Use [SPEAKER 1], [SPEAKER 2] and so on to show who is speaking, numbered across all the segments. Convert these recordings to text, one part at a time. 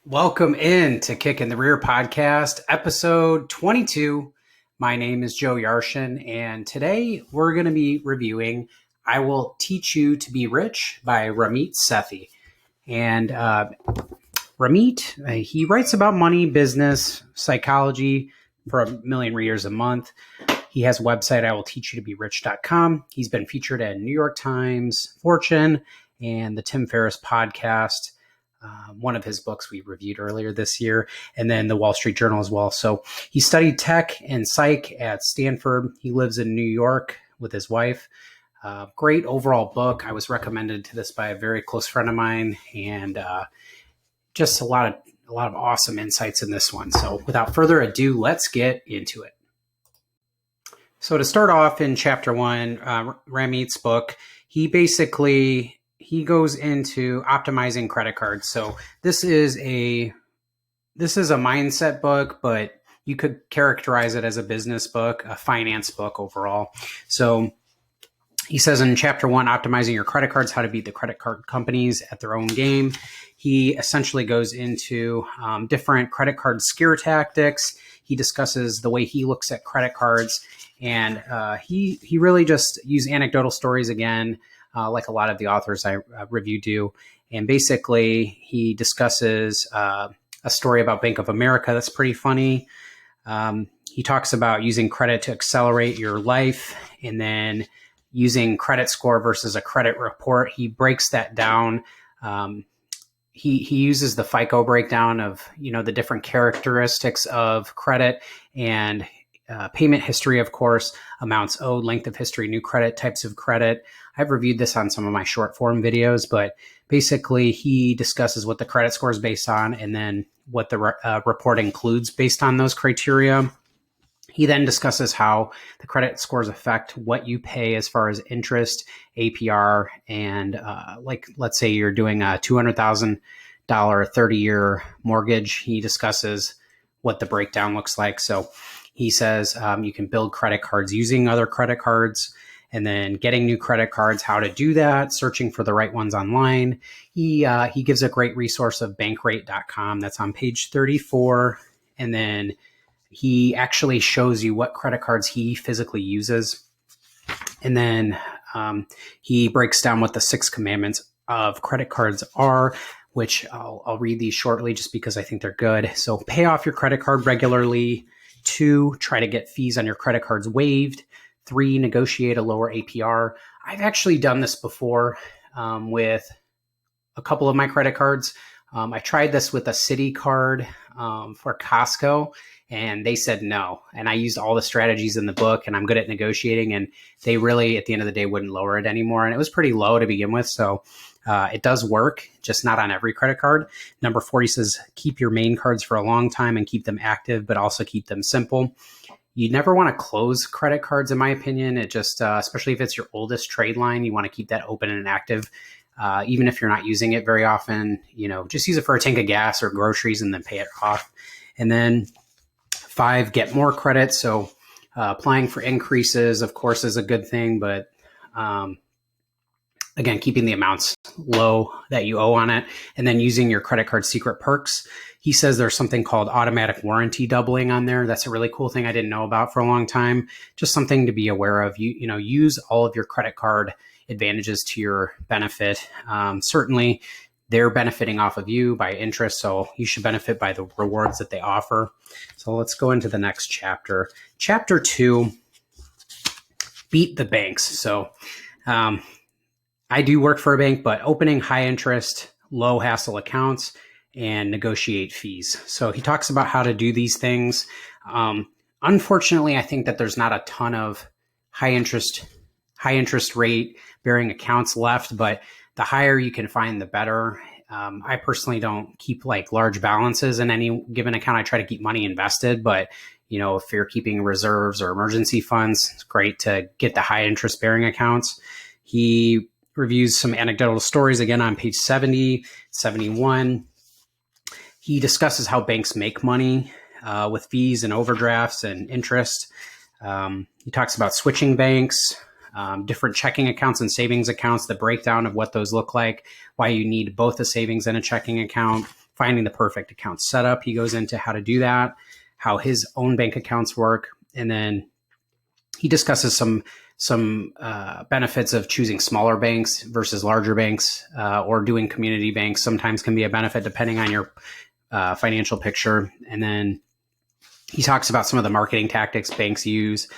[SPEAKER 1] Welcome in to Kick in the Rear podcast, episode 22. My name is Joe Yarshin, and today we're going to be reviewing I Will Teach You to Be Rich by Ramit Sethi. And Ramit, he writes about money, business, psychology for a million readers a month. He has a website, iwillteachyoutoberich.com. He's been featured in New York Times, Fortune, and the Tim Ferriss podcast. One of his books we reviewed earlier this year, and then the Wall Street Journal as well. So he studied tech and psych at Stanford. He lives in New York with his wife. Great overall book. I was recommended to this by a very close friend of mine, and just a lot of awesome insights in this one. So without further ado, let's get into it. So to start off in chapter 1, Ramit's book, he goes into optimizing credit cards. So this is a mindset book, but you could characterize it as a business book, a finance book overall. So he says in chapter 1, optimizing your credit cards, how to beat the credit card companies at their own game. He essentially goes into different credit card scare tactics. He discusses the way he looks at credit cards, and he really just used anecdotal stories again, like a lot of the authors I review do. And basically, he discusses a story about Bank of America that's pretty funny. He talks about using credit to accelerate your life, and then using credit score versus a credit report. He breaks that down. He uses the FICO breakdown of, the different characteristics of credit and payment history, of course, amounts owed, length of history, new credit, types of credit. I've reviewed this on some of my short form videos, but basically he discusses what the credit score is based on and then what the report includes based on those criteria. He then discusses how the credit scores affect what you pay as far as interest, APR, and let's say you're doing a $200,000 30-year mortgage. He discusses what the breakdown looks like. So he says you can build credit cards using other credit cards, and then getting new credit cards, how to do that, searching for the right ones online. He gives a great resource of bankrate.com. That's on page 34. And then he actually shows you what credit cards he physically uses. And then he breaks down what the 6 commandments of credit cards are, which I'll read these shortly just because I think they're good. So pay off your credit card regularly. 2, try to get fees on your credit cards waived. 3, negotiate a lower APR. I've actually done this before with a couple of my credit cards. I tried this with a Citi card for Costco, and they said no. And I used all the strategies in the book, and I'm good at negotiating, and they really, at the end of the day, wouldn't lower it anymore. And it was pretty low to begin with. So it does work, just not on every credit card. Number 4, he says, keep your main cards for a long time and keep them active, but also keep them simple. You never want to close credit cards, in my opinion. It just, especially if it's your oldest trade line, you want to keep that open and active. Even if you're not using it very often, just use it for a tank of gas or groceries and then pay it off. And then 5, get more credit. So applying for increases, of course, is a good thing, but again, keeping the amounts low that you owe on it, and then using your credit card secret perks. He says there's something called automatic warranty doubling on there. That's a really cool thing I didn't know about for a long time. Just something to be aware of. Use all of your credit card advantages to your benefit. Certainly, they're benefiting off of you by interest, so you should benefit by the rewards that they offer. So let's go into the next chapter. Chapter 2, beat the banks. So I do work for a bank, but opening high interest, low hassle accounts and negotiate fees. So he talks about how to do these things. Unfortunately, I think that there's not a ton of high interest rate bearing accounts left, but the higher you can find, the better. I personally don't keep large balances in any given account. I try to keep money invested, but if you're keeping reserves or emergency funds, it's great to get the high interest bearing accounts. He reviews some anecdotal stories again on page 70, 71. He discusses how banks make money with fees and overdrafts and interest. He talks about switching banks, different checking accounts and savings accounts, the breakdown of what those look like, why you need both a savings and a checking account, finding the perfect account setup. He goes into how to do that, how his own bank accounts work, and then he discusses some benefits of choosing smaller banks versus larger banks, or doing community banks sometimes can be a benefit depending on your financial picture. And then he talks about some of the marketing tactics banks use.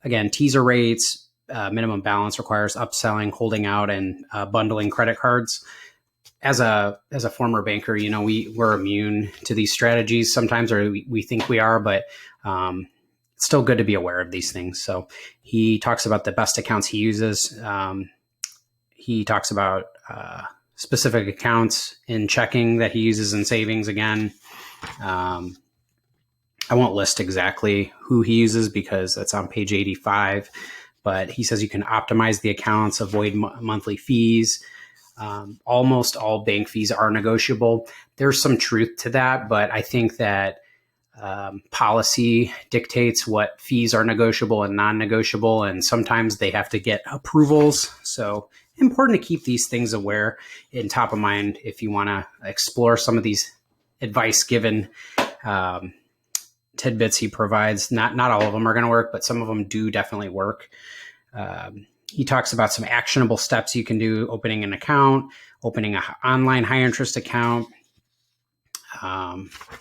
[SPEAKER 1] Again, teaser rates, minimum balance requires upselling, holding out, and bundling credit cards. As a former banker, we're immune to these strategies sometimes, or we think we are, but it's still good to be aware of these things. So he talks about the best accounts he uses. He talks about specific accounts in checking that he uses in savings. Again, I won't list exactly who he uses because that's on page 85, but he says you can optimize the accounts, avoid monthly fees. Almost all bank fees are negotiable. There's some truth to that, but I think that policy dictates what fees are negotiable and non-negotiable, and sometimes they have to get approvals. So important to keep these things aware and top of mind if you want to explore some of these advice given tidbits he provides. Not all of them are going to work, but some of them do definitely work. He talks about some actionable steps you can do: opening an account, opening an online high interest account.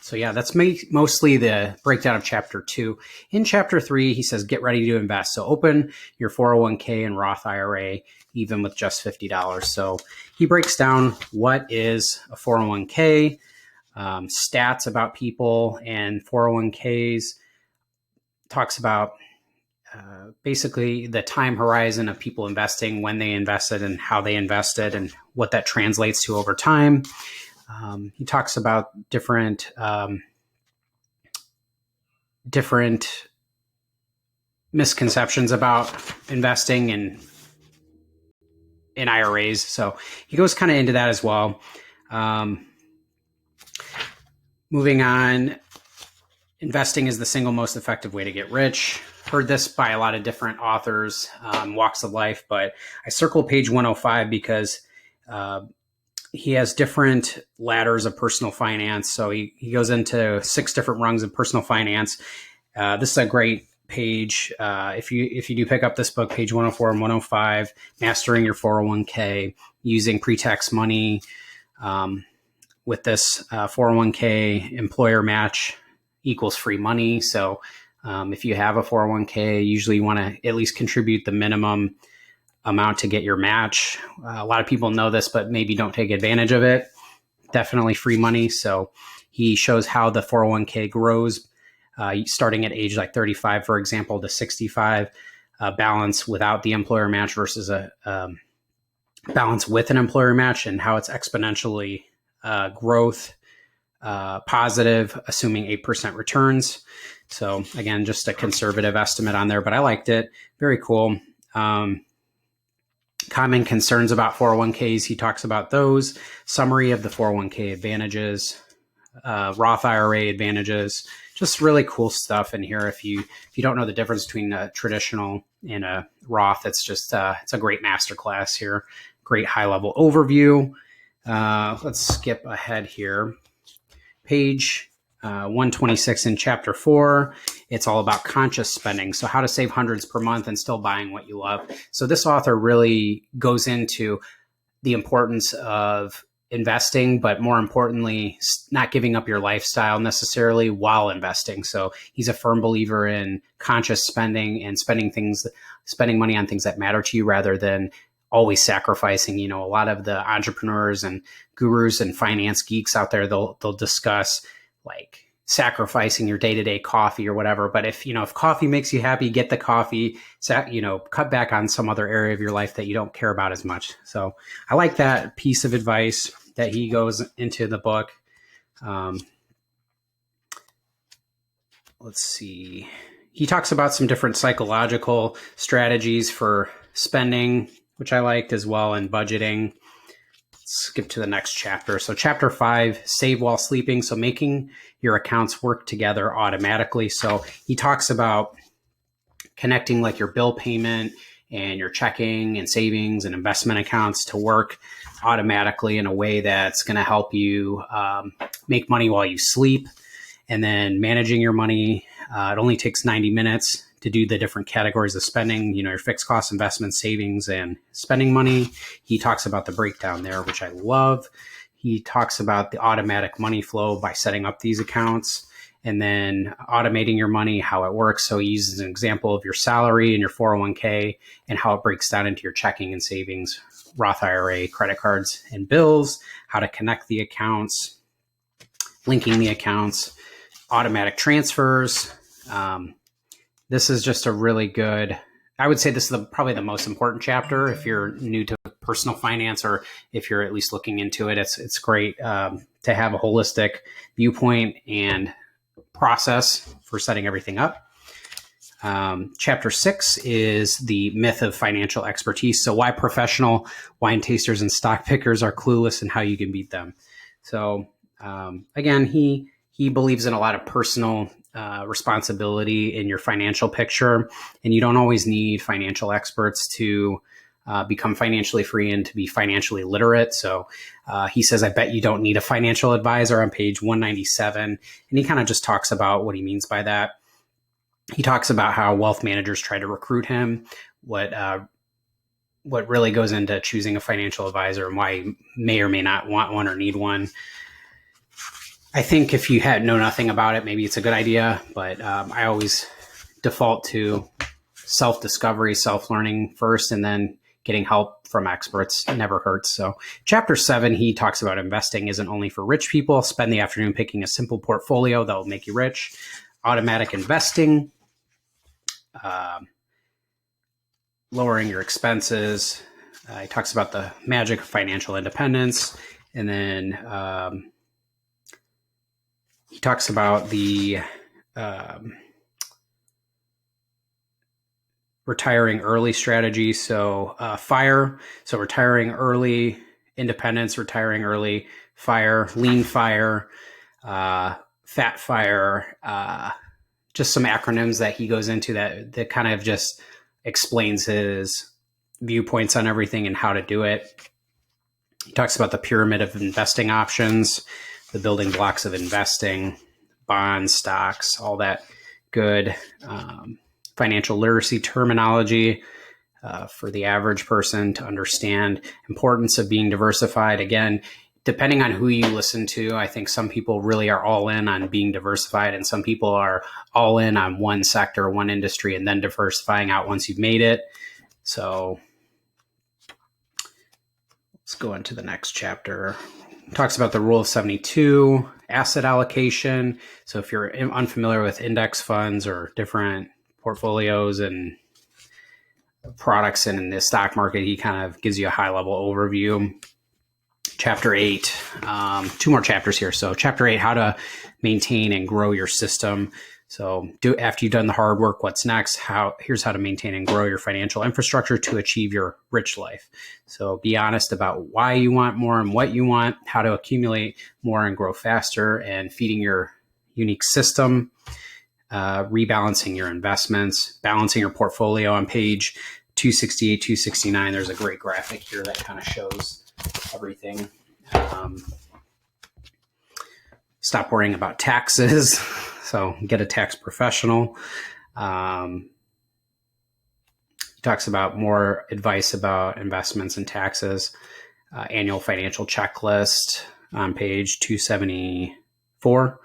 [SPEAKER 1] So yeah, that's mostly the breakdown of chapter 2. In chapter 3, he says, get ready to invest. So open your 401k and Roth IRA, even with just $50. So he breaks down what is a 401k, stats about people and 401ks, talks about basically the time horizon of people investing, when they invested and how they invested and what that translates to over time. He talks about different misconceptions about investing in IRAs. So he goes kind of into that as well. Moving on, investing is the single most effective way to get rich. Heard this by a lot of different authors, walks of life, but I circled page 105 because he has different ladders of personal finance. So he goes into 6 different rungs of personal finance. This is a great page. If you do pick up this book, page 104 and 105, Mastering Your 401k, using pre-tax money. With this 401k, employer match equals free money. So if you have a 401k, usually you want to at least contribute the minimum amount to get your match. A lot of people know this, but maybe don't take advantage of it. Definitely free money. So he shows how the 401k grows, starting at age like 35, for example, to 65, balance without the employer match versus a balance with an employer match, and how it's exponentially growth positive, assuming 8% returns. So again, just a conservative estimate on there, but I liked it. Very cool. Common concerns about 401ks. He talks about those. Summary of the 401k advantages, Roth IRA advantages, just really cool stuff in here. If you don't know the difference between a traditional and a Roth, it's just it's a great masterclass here. Great high level overview. Let's skip ahead here. Page 126 in chapter 4. It's all about conscious spending. So how to save hundreds per month and still buying what you love. So this author really goes into the importance of investing, but more importantly, not giving up your lifestyle necessarily while investing. So he's a firm believer in conscious spending and spending money on things that matter to you rather than always sacrificing. A lot of the entrepreneurs and gurus and finance geeks out there, they'll discuss like sacrificing your day-to-day coffee or whatever. But if coffee makes you happy, get the coffee, cut back on some other area of your life that you don't care about as much. So I like that piece of advice that he goes into the book. Let's see. He talks about some different psychological strategies for spending, which I liked as well, and budgeting. Skip to the next chapter. So chapter 5, save while sleeping. So making your accounts work together automatically. So he talks about connecting like your bill payment and your checking and savings and investment accounts to work automatically in a way that's going to help you make money while you sleep. And then managing your money, it only takes 90 minutes to do the different categories of spending, your fixed cost investments, savings, and spending money. He talks about the breakdown there, which I love. He talks about the automatic money flow by setting up these accounts and then automating your money, how it works. So he uses an example of your salary and your 401k and how it breaks down into your checking and savings, Roth IRA, credit cards, and bills, how to connect the accounts, linking the accounts, automatic transfers. This is just a really good, I would say this is probably the most important chapter if you're new to personal finance, or if you're at least looking into it. It's great to have a holistic viewpoint and process for setting everything up. Chapter 6 is the myth of financial expertise. So why professional wine tasters and stock pickers are clueless and how you can beat them. So again, he believes in a lot of personal responsibility in your financial picture, and you don't always need financial experts to become financially free and to be financially literate. So he says, I bet you don't need a financial advisor on page 197. And he kind of just talks about what he means by that. He talks about how wealth managers try to recruit him, what really goes into choosing a financial advisor and why you may or may not want one or need one. I think if you know nothing about it, maybe it's a good idea, but I always default to self-discovery, self-learning first, and then getting help from experts never hurts. So chapter 7, he talks about investing isn't only for rich people. Spend the afternoon picking a simple portfolio that will make you rich. Automatic investing, lowering your expenses. He talks about the magic of financial independence. And then he talks about the retiring early strategy. So FIRE, so retiring early, independence, retiring early, FIRE, lean FIRE, fat FIRE, just some acronyms that he goes into that kind of just explains his viewpoints on everything and how to do it. He talks about the pyramid of investing options, the building blocks of investing, bonds, stocks, all that good financial literacy terminology for the average person to understand. Importance of being diversified. Again, depending on who you listen to, I think some people really are all in on being diversified, and some people are all in on one sector, one industry, and then diversifying out once you've made it. So let's go into the next chapter. It talks about the rule of 72, asset allocation. So if you're unfamiliar with index funds or different portfolios and products in the stock market, he kind of gives you a high level overview. Chapter 8, 2 more chapters here. So chapter 8, how to maintain and grow your system. So after you've done the hard work, what's next? Here's how to maintain and grow your financial infrastructure to achieve your rich life. So be honest about why you want more and what you want, how to accumulate more and grow faster, and feeding your unique system, rebalancing your investments, balancing your portfolio. On page 268, 269, there's a great graphic here that kind of shows everything. Stop worrying about taxes. So get a tax professional. He talks about more advice about investments and taxes. Annual financial checklist on page 274.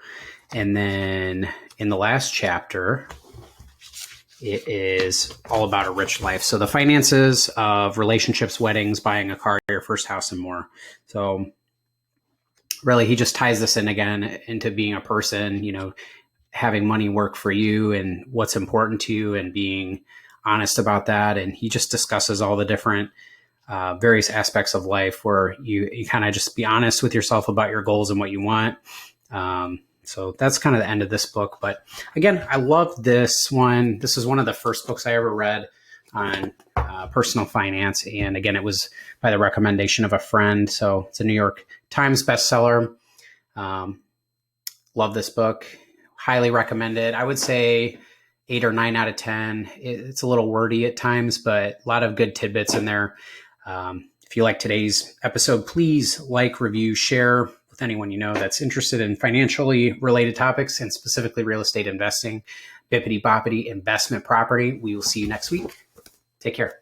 [SPEAKER 1] And then in the last chapter, it is all about a rich life. So the finances of relationships, weddings, buying a car, your first house, and more. So really, he just ties this in again into being a person, having money work for you and what's important to you and being honest about that. And he just discusses all the different various aspects of life where you kind of just be honest with yourself about your goals and what you want. So that's kind of the end of this book. But again, I love this one. This is one of the first books I ever read on personal finance. And again, it was by the recommendation of a friend. So it's a New York Times bestseller. Love this book. Highly recommend it. I would say 8 or 9 out of 10. It's a little wordy at times, but a lot of good tidbits in there. If you like today's episode, please like, review, share with anyone you know that's interested in financially related topics and specifically real estate investing, bippity boppity investment property. We will see you next week. Take care.